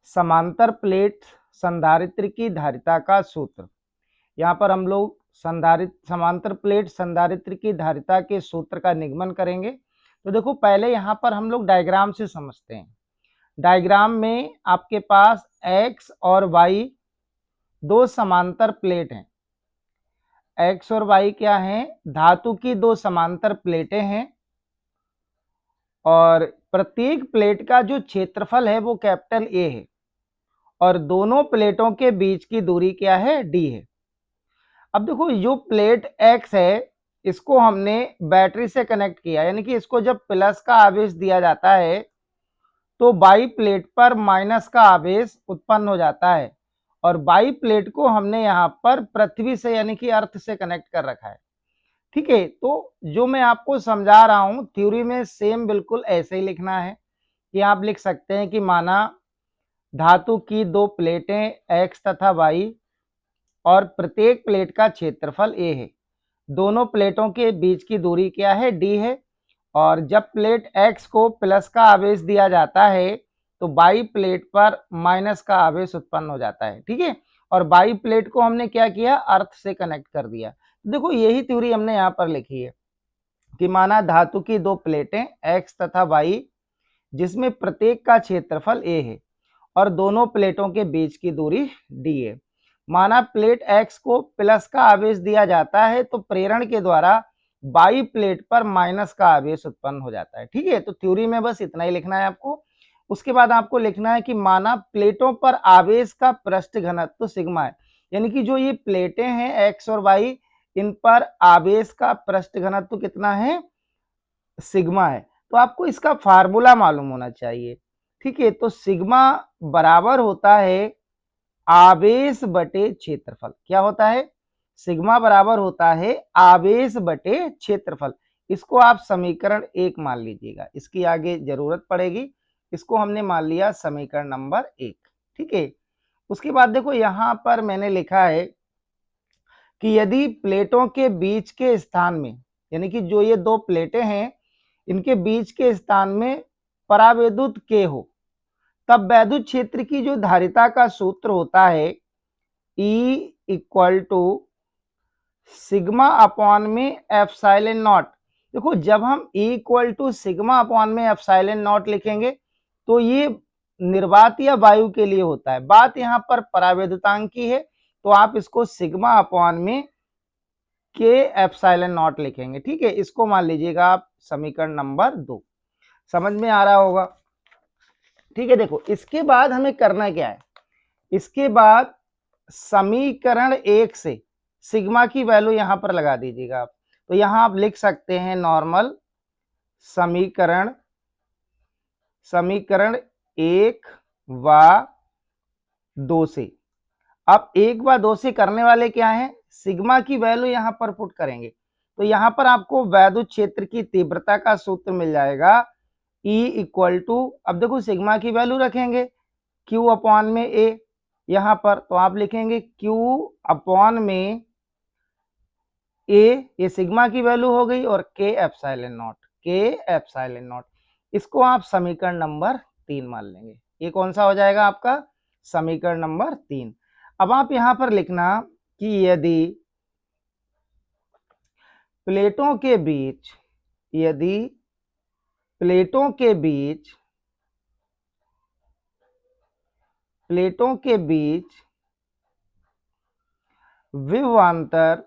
समांतर प्लेट संधारित्र की धारिता का सूत्र। यहाँ पर हम लोग समांतर प्लेट संधारित्र की धारिता के सूत्र का निगमन करेंगे। तो देखो पहले यहाँ पर हम लोग डायग्राम से समझते हैं। डायग्राम में आपके पास x और y दो समांतर प्लेट हैं। x और y क्या हैं? धातु की दो समांतर प्लेटें हैं और प्रत्येक प्लेट का जो क्षेत्रफल है वो कैपिटल A है और दोनों प्लेटों के बीच की दूरी क्या है? D है। अब देखो जो प्लेट X है इसको हमने बैटरी से कनेक्ट किया, यानी कि इसको जब प्लस का आवेश दिया जाता है तो बाई प्लेट पर माइनस का आवेश उत्पन्न हो जाता है और बाई प्लेट को हमने यहाँ पर पृथ्वी से यानी कि अर्थ से कनेक्ट कर रखा है। ठीक है, तो जो मैं आपको समझा रहा हूँ थ्योरी में सेम बिल्कुल ऐसे ही लिखना है कि आप लिख सकते हैं कि माना धातु की दो प्लेटें X तथा Y और प्रत्येक प्लेट का क्षेत्रफल A है। दोनों प्लेटों के बीच की दूरी क्या है? D है। और जब प्लेट X को प्लस का आवेश दिया जाता है तो बाई प्लेट पर माइनस का आवेश उत्पन्न हो जाता है। ठीक है, और बाई प्लेट को हमने क्या किया? अर्थ से कनेक्ट कर दिया। देखो यही थ्योरी हमने यहाँ पर लिखी है कि माना धातु की दो प्लेटें X तथा Y जिसमें प्रत्येक का क्षेत्रफल A है और दोनों प्लेटों के बीच की दूरी D है। माना प्लेट X को प्लस का आवेश दिया जाता है तो प्रेरण के द्वारा बाई प्लेट पर माइनस का आवेश उत्पन्न हो जाता है। ठीक है, तो थ्योरी में बस इतना ही लिखना है आपको। उसके बाद आपको लिखना है कि माना प्लेटों पर आवेश का पृष्ठ घनत्व सिग्मा है, यानी कि जो ये प्लेटें हैं X और Y इन पर आवेश का पृष्ठ घनत्व कितना है? सिग्मा है। तो आपको इसका फार्मूला मालूम होना चाहिए। ठीक है, तो सिग्मा बराबर होता है आवेश बटे क्षेत्रफल। क्या होता है? सिग्मा बराबर होता है आवेश बटे क्षेत्रफल। इसको आप समीकरण 1 मान लीजिएगा, इसकी आगे जरूरत पड़ेगी। इसको हमने मान लिया समीकरण नंबर 1। ठीक है, उसके बाद देखो यहां पर मैंने लिखा है कि यदि प्लेटों के बीच के स्थान में, यानी कि जो ये दो प्लेटें हैं इनके बीच के स्थान में परावैद्युत के हो तब वैद्युत क्षेत्र की जो धारिता का सूत्र होता है E equal to sigma upon में एप्सिलॉन नॉट। देखो जब हम E equal to sigma upon में एप्सिलॉन नॉट लिखेंगे तो ये निर्वात या वायु के लिए होता है। बात यहाँ पर परावैद्युतांक की है तो आप इसको सिग्मा अपॉन में के एप्सिलॉन नॉट लिखेंगे। ठीक है, इसको मान लीजिएगा आप समीकरण नंबर 2। समझ में आ रहा होगा? ठीक है, देखो इसके बाद हमें करना क्या है? इसके बाद समीकरण 1 से सिग्मा की वैल्यू यहां पर लगा दीजिएगा आप। तो यहां आप लिख सकते हैं नॉर्मल समीकरण 1 व 2 से। अब 1 व 2 से करने वाले क्या है? सिग्मा की वैल्यू यहां पर पुट करेंगे तो यहां पर आपको वैद्युत क्षेत्र की तीव्रता का सूत्र मिल जाएगा E इक्वल टू, अब देखो सिग्मा की वैल्यू रखेंगे Q अपॉन में A यहां पर, तो आप लिखेंगे Q अपॉन में A, ये सिग्मा की वैल्यू हो गई, और K एप्सिलॉन नॉट। इसको आप समीकरण नंबर 3 मान लेंगे। ये कौन सा हो जाएगा आपका? समीकरण नंबर 3। अब आप यहां पर लिखना कि यदि प्लेटों के बीच विभवांतर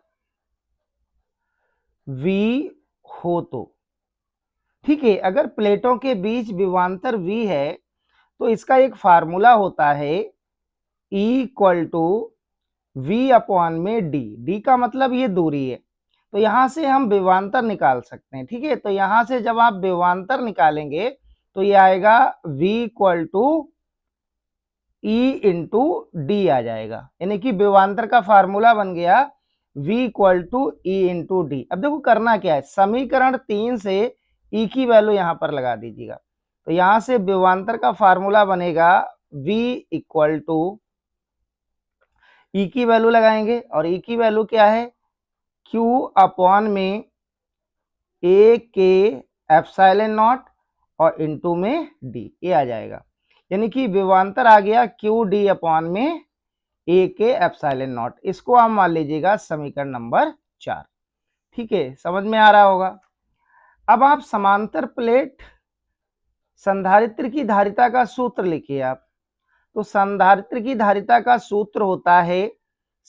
V हो तो, ठीक है, अगर प्लेटों के बीच विभवांतर V है तो इसका एक फार्मूला होता है E equal to V upon में D का मतलब ये दूरी है, तो यहां से हम विभवांतर निकाल सकते हैं। ठीक है, तो यहां से जब आप विभवांतर निकालेंगे तो ये आएगा V equal to E into D आ जाएगा, यानी कि विभवांतर का फार्मूला बन गया V equal to E into D. अब देखो करना क्या है, समीकरण 3 से E की वैल्यू यहां पर लगा दीजिएगा। तो यहां से विभवांतर का फार्मूला बनेगा V इक्वल टू E की वैल्यू लगाएंगे और E की वैल्यू क्या है? Q अपॉन में A के एप्सिलॉन नॉट और इंटू में D, ये आ जाएगा। यानी कि विभवांतर आ गया क्यू डी अपॉन में ए के एप्सिलॉन नॉट। इसको आप मान लीजिएगा समीकरण नंबर 4। ठीक है, समझ में आ रहा होगा। अब आप समांतर प्लेट संधारित्र की धारिता का सूत्र लिखिए आप। तो संधारित्र की धारिता का सूत्र होता है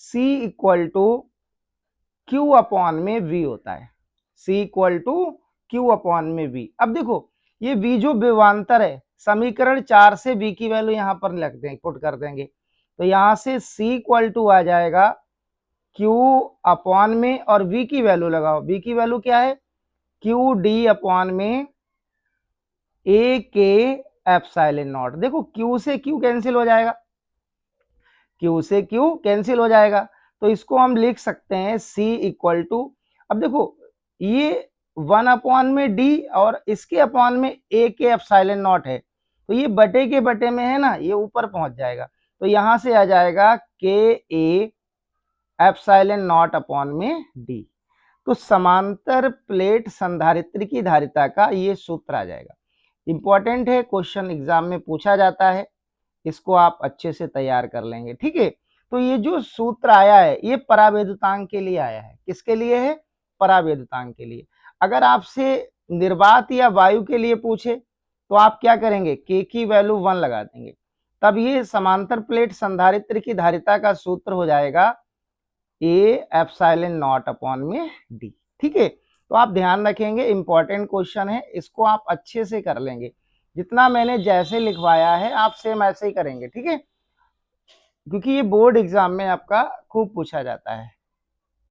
C equal to Q upon में V होता है। C equal to Q upon में V। अब देखो ये V जो विभवांतर है, समीकरण 4 से V की वैल्यू यहां पर लिख देंगे, पुट कर देंगे। तो यहां से C इक्वल टू आ जाएगा Q अपॉन में और V की वैल्यू लगाओ। V की वैल्यू क्या है? क्यू डी अपॉन में ए के एप्सिलॉन नॉट। देखो Q से Q कैंसिल हो जाएगा, Q से Q कैंसिल हो जाएगा, तो इसको हम लिख सकते हैं C इक्वल टू, अब देखो ये 1 अपॉन में D और इसके अपॉन में A के एप्सिलॉन नॉट है, तो ये बटे के बटे में है ना, ये ऊपर पहुंच जाएगा। तो यहां से आ जाएगा के ए एप्सिलॉन नॉट अपॉन में D। तो समांतर प्लेट संधारित्र की धारिता का ये सूत्र आ जाएगा। इंपॉर्टेंट है, क्वेश्चन एग्जाम में पूछा जाता है, इसको आप अच्छे से तैयार कर लेंगे। ठीक है, तो ये जो सूत्र आया है ये परावैद्युतांक के लिए आया है। किसके लिए है? परावैद्युतांक के लिए। अगर आपसे निर्वात या वायु के लिए पूछे तो आप क्या करेंगे? के की वैल्यू 1 लगा देंगे, तब ये समांतर प्लेट संधारित्र की धारिता का सूत्र हो जाएगा ए एप्सिलॉन नॉट अपॉन में डी। ठीक है, तो आप ध्यान रखेंगे, इंपॉर्टेंट क्वेश्चन है, इसको आप अच्छे से कर लेंगे। जितना मैंने जैसे लिखवाया है आप सेम ऐसे ही करेंगे। ठीक है, क्योंकि ये बोर्ड एग्जाम में आपका खूब पूछा जाता है।